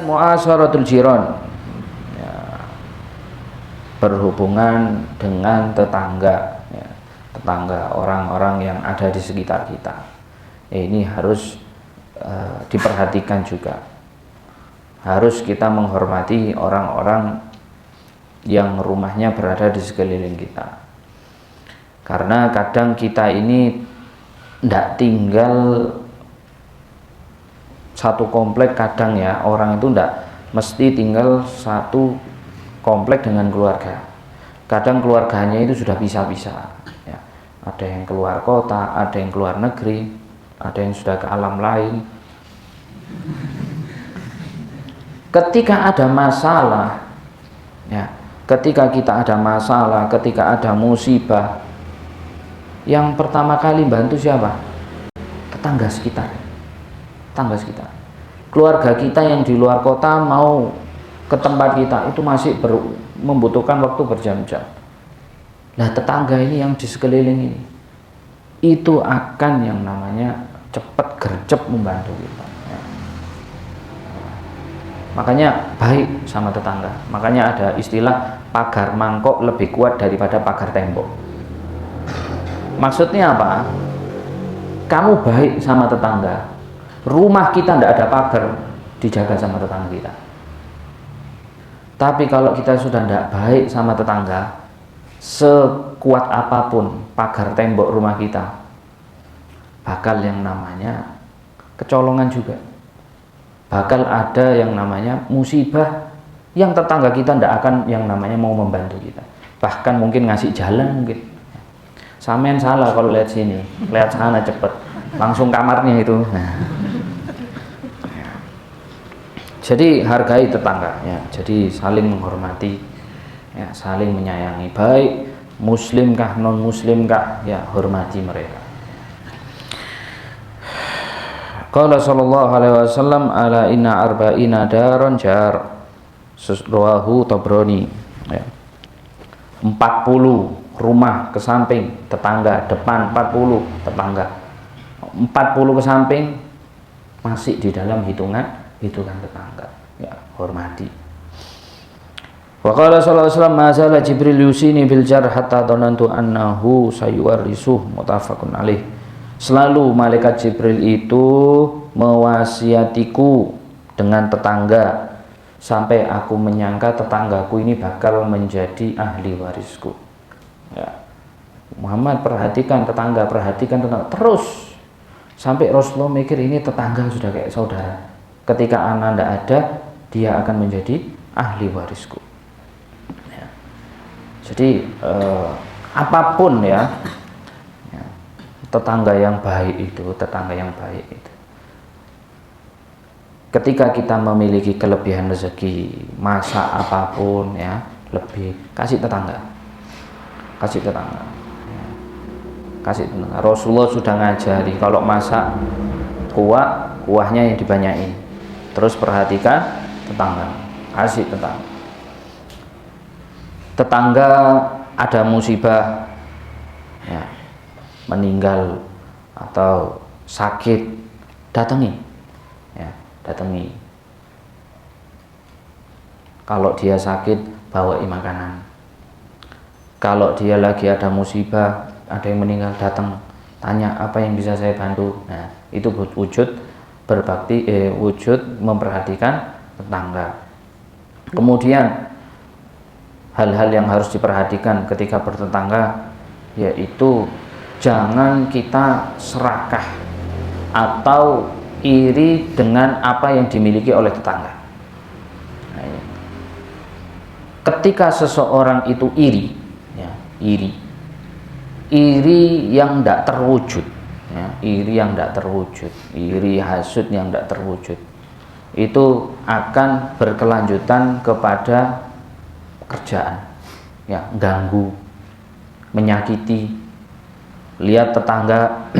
muasyaratul jiran, ya, berhubungan dengan tetangga, ya, tetangga orang-orang yang ada di sekitar kita. Ini harus diperhatikan juga. Harus kita menghormati orang-orang yang rumahnya berada di sekeliling kita. Karena kadang kita ini tidak tinggal satu komplek, kadang ya orang itu tidak mesti tinggal satu komplek dengan keluarga. Kadang keluarganya itu sudah pisah-pisah, ya. Ada yang keluar kota, ada yang keluar negeri, ada yang sudah ke alam lain. Ketika ada masalah, ya, ketika kita ada masalah, ketika ada musibah, yang pertama kali bantu siapa? Tetangga sekitar. Tetangga sekitar. Keluarga kita yang di luar kota mau ke tempat kita itu masih membutuhkan waktu berjam-jam. Nah, tetangga ini yang di sekeliling ini itu akan yang namanya cepat gercep membantu kita, ya. Makanya baik sama tetangga. Makanya ada istilah pagar mangkok lebih kuat daripada pagar tembok. Maksudnya apa? Kamu baik sama tetangga, rumah kita tidak ada pagar, dijaga sama tetangga kita. Tapi kalau kita sudah tidak baik sama tetangga, sekuat apapun pagar tembok rumah kita, bakal yang namanya kecolongan juga. Bakal ada yang namanya musibah yang tetangga kita tidak akan yang namanya mau membantu kita. Bahkan mungkin ngasih jalan mungkin. Sampean salah kalau lihat sini, lihat sana cepet, langsung kamarnya itu. Nah. Jadi hargai tetangga, ya. Jadi saling menghormati, ya, saling menyayangi, baik muslimkah non muslimkah, ya, hormati mereka. Qala sallallahu alaihi wasallam ala inna arba'ina daron jar, rawahu Tabrani, ya. 40 rumah ke samping tetangga, depan 40 tetangga, 40 ke samping masih di dalam hitungan tetangga, ya, hormati. Wa qala sallallahu alaihi wasallam ma zala Jibril yusini bil jar hatta dhanantu annahu sayuwarisuh, muttafaqun alaih. Selalu malaikat Jibril itu mewasiatiku dengan tetangga sampai aku menyangka tetanggaku ini bakal menjadi ahli warisku. Ya. Muhammad perhatikan tetangga terus sampai Rasulullah mikir ini tetangga sudah kayak saudara. Ketika anak tidak ada, dia akan menjadi ahli warisku. Ya. Jadi apapun ya, tetangga yang baik itu, ketika kita memiliki kelebihan rezeki, masa apapun ya, lebih kasih tetangga. Kasih tetangga. Rasulullah sudah ngajari kalau masak kuahnya yang dibanyain. Terus perhatikan tetangga, kasih tetangga. Tetangga ada musibah, ya, meninggal atau sakit, datangi, ya, datangi. Kalau dia sakit, bawain makanan. Kalau dia lagi ada musibah, ada yang meninggal, datang, tanya apa yang bisa saya bantu. Nah, itu wujud berbakti, wujud memperhatikan tetangga. Kemudian hal-hal yang harus diperhatikan ketika bertetangga, yaitu jangan kita serakah atau iri dengan apa yang dimiliki oleh tetangga. Nah, ketika seseorang itu iri yang tidak terwujud, ya, iri hasud yang tidak terwujud, itu akan berkelanjutan kepada pekerjaan, ya, ganggu, menyakiti. Lihat tetangga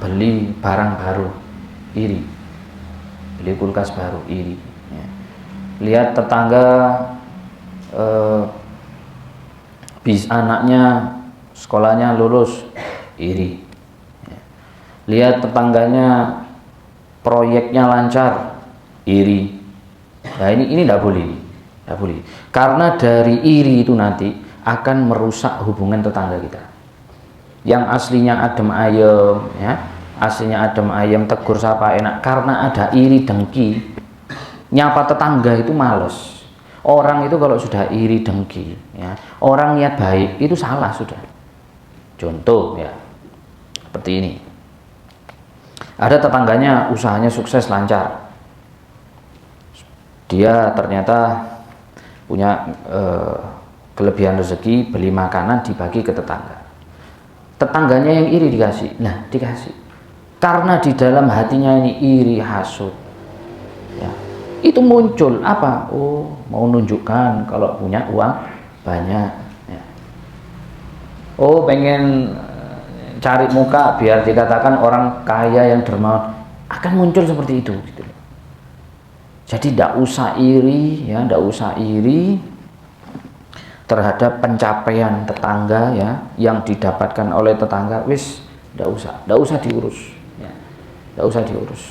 beli barang baru, iri, beli kulkas baru, iri, ya. Lihat tetangga anaknya sekolahnya lulus, iri, ya. Lihat tetangganya proyeknya lancar, iri. Nah ini tidak boleh, tidak boleh. Karena dari iri itu nanti akan merusak hubungan tetangga kita. Yang aslinya adem ayem, ya, aslinya adem ayem, tegur sapa enak. Karena ada iri dengki, nyapa tetangga itu males. Orang itu kalau sudah iri dengki, ya, orang niat baik itu salah sudah. Contoh ya, seperti ini. Ada tetangganya usahanya sukses lancar. Dia ternyata punya kelebihan rezeki, beli makanan dibagi ke tetangga. Tetangganya yang iri dikasih, nah dikasih. Karena di dalam hatinya ini iri, hasut, ya, itu muncul apa? Oh, mau nunjukkan kalau punya uang banyak. Ya. Oh, pengen cari muka biar dikatakan orang kaya yang dermawan, akan muncul seperti itu. Gitu. Jadi tidak usah iri, ya, tidak usah iri terhadap pencapaian tetangga, ya, yang didapatkan oleh tetangga. Wis, tidak usah diurus, ya, tidak usah diurus.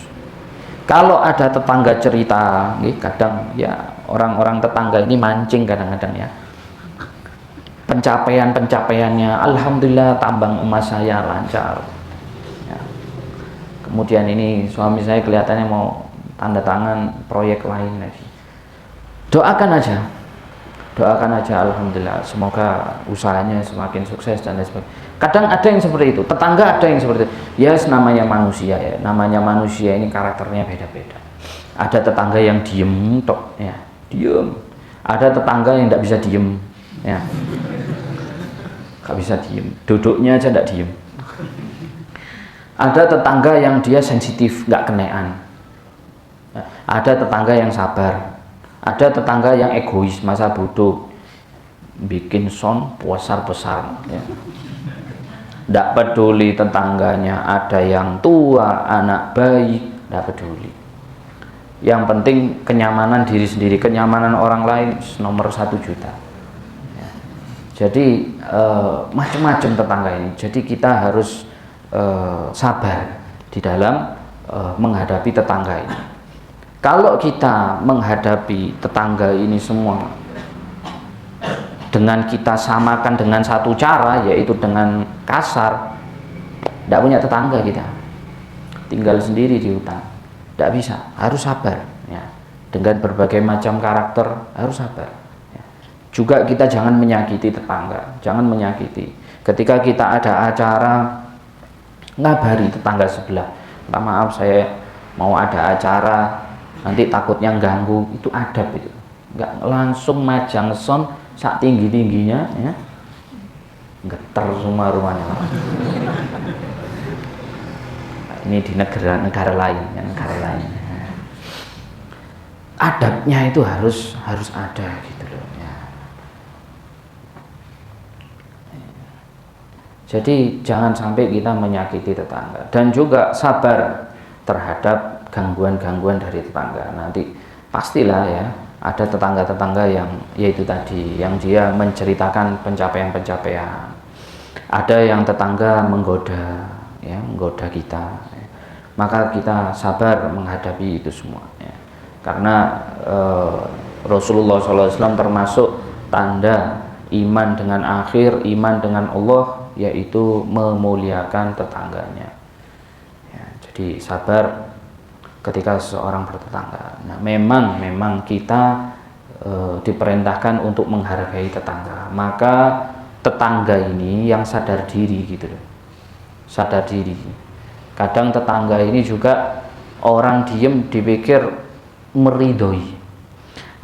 Kalau ada tetangga cerita, kadang ya orang-orang tetangga ini mancing kadang-kadang ya. Pencapaiannya, alhamdulillah tambang emas saya lancar. Ya. Kemudian ini suami saya kelihatannya mau tanda tangan proyek lain lagi. Doakan aja, alhamdulillah, semoga usahanya semakin sukses dan lain sebagainya. Kadang ada yang seperti itu, tetangga ada yang seperti itu. Ya, namanya manusia ya, namanya manusia ini karakternya beda-beda. Ada tetangga yang diem tok, ya, diem. Ada tetangga yang tidak bisa diem, ya, nggak bisa diem, duduknya aja tidak diem. Ada tetangga yang dia sensitif, nggak kenean. Ada tetangga yang sabar. Ada tetangga yang egois, masa bodoh, bikin sound besar-besar, ya. Tidak peduli tetangganya, ada yang tua, anak bayi, tidak peduli. Yang penting kenyamanan diri sendiri, kenyamanan orang lain nomor 1 juta. Ya. Jadi macam-macam tetangga ini. Jadi kita harus sabar di dalam menghadapi tetangga ini. Kalau kita menghadapi tetangga ini semua dengan kita samakan dengan satu cara, yaitu dengan kasar, tidak punya tetangga kita, tinggal sendiri di hutan, tidak bisa, harus sabar, ya. Dengan berbagai macam karakter harus sabar, ya. Juga kita jangan menyakiti tetangga, jangan menyakiti. Ketika kita ada acara, ngabari tetangga sebelah, minta maaf saya mau ada acara, nanti takutnya ganggu, itu adab itu. Nggak langsung majang sound sak tinggi-tingginya, ya, getar semua rumahnya. Ini di negara lain, ya, negara lain. Adabnya itu harus ada gitu loh, ya. Jadi jangan sampai kita menyakiti tetangga, dan juga sabar terhadap gangguan-gangguan dari tetangga. Nanti pastilah ya ada tetangga-tetangga yang yaitu tadi yang dia menceritakan pencapaian-pencapaian. Ada yang tetangga menggoda, ya, menggoda kita. Ya. Maka kita sabar menghadapi itu semua. Ya. Karena Rasulullah SAW termasuk tanda iman dengan akhir, iman dengan Allah, yaitu memuliakan tetangganya. Ya, jadi sabar ketika seseorang bertetangga. Nah, memang kita diperintahkan untuk menghargai tetangga. Maka tetangga ini yang sadar diri gitu loh. Sadar diri. Kadang tetangga ini juga orang diem dipikir meridhoi.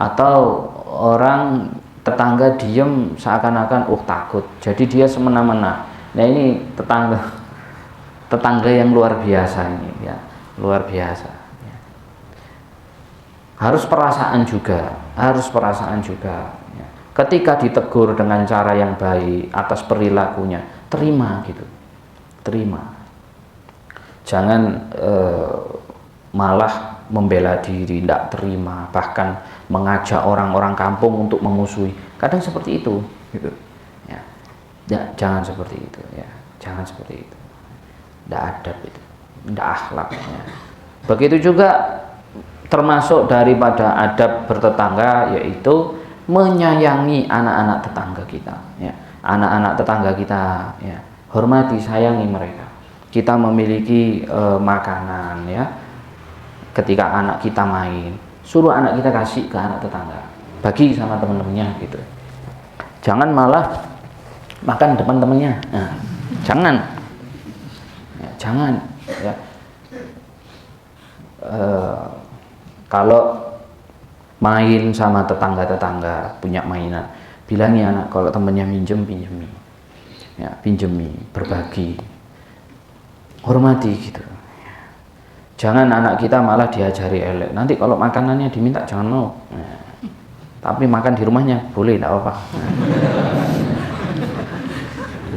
Atau orang tetangga diem seakan-akan takut. Jadi dia semena-mena. Nah, ini tetangga yang luar biasa ini, ya. Luar biasa. Harus perasaan juga. Ya. Ketika ditegur dengan cara yang baik atas perilakunya, terima gitu, terima. Jangan malah membela diri, tidak terima, bahkan mengajak orang-orang kampung untuk memusuhi. Kadang seperti itu, gitu. Ya, jangan seperti itu, ya, jangan seperti itu. Tidak adab itu, tidak akhlaknya. Begitu juga termasuk daripada adab bertetangga, yaitu menyayangi anak-anak tetangga kita, ya. Anak-anak tetangga kita, ya, hormati, sayangi mereka. Kita memiliki makanan, ya, ketika anak kita main, suruh anak kita kasih ke anak tetangga, bagi sama teman-temannya gitu. Jangan malah makan depan temannya, nah, jangan, ya, jangan, ya. Kalau main sama tetangga-tetangga, punya mainan, bilangi anak kalau temennya pinjemi, ya, pinjemi, berbagi, hormati gitu. Jangan anak kita malah diajari elek, nanti kalau makanannya diminta jangan mau, nah, tapi makan di rumahnya boleh, tidak apa-apa.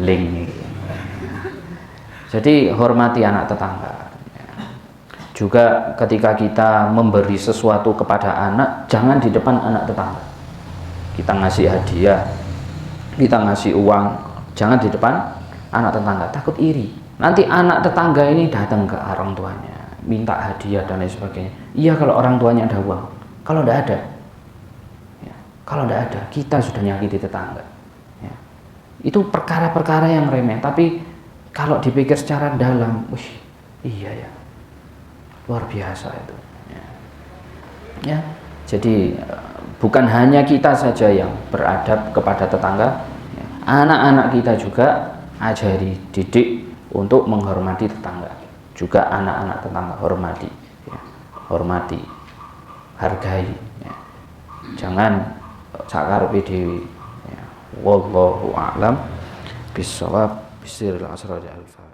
Link. Jadi hormati anak tetangga. Juga ketika kita memberi sesuatu kepada anak, jangan di depan anak tetangga. Kita ngasih hadiah, kita ngasih uang, jangan di depan anak tetangga, takut iri. Nanti anak tetangga ini datang ke orang tuanya, minta hadiah dan lain sebagainya. Iya kalau orang tuanya ada uang, kalau tidak ada, ya, kalau tidak ada, kita sudah nyakiti tetangga. Ya. Itu perkara-perkara yang remeh, tapi kalau dipikir secara dalam, wih, iya ya, luar biasa itu, ya. Jadi bukan hanya kita saja yang beradab kepada tetangga, ya. Anak-anak kita juga ajari, didik untuk menghormati tetangga. Juga anak-anak tetangga hormati, ya. Hormati, hargai, ya. Jangan sakarepe dhewe, ya. Wallahu a'lam bishawab. Bismillahirrahmanirrahim.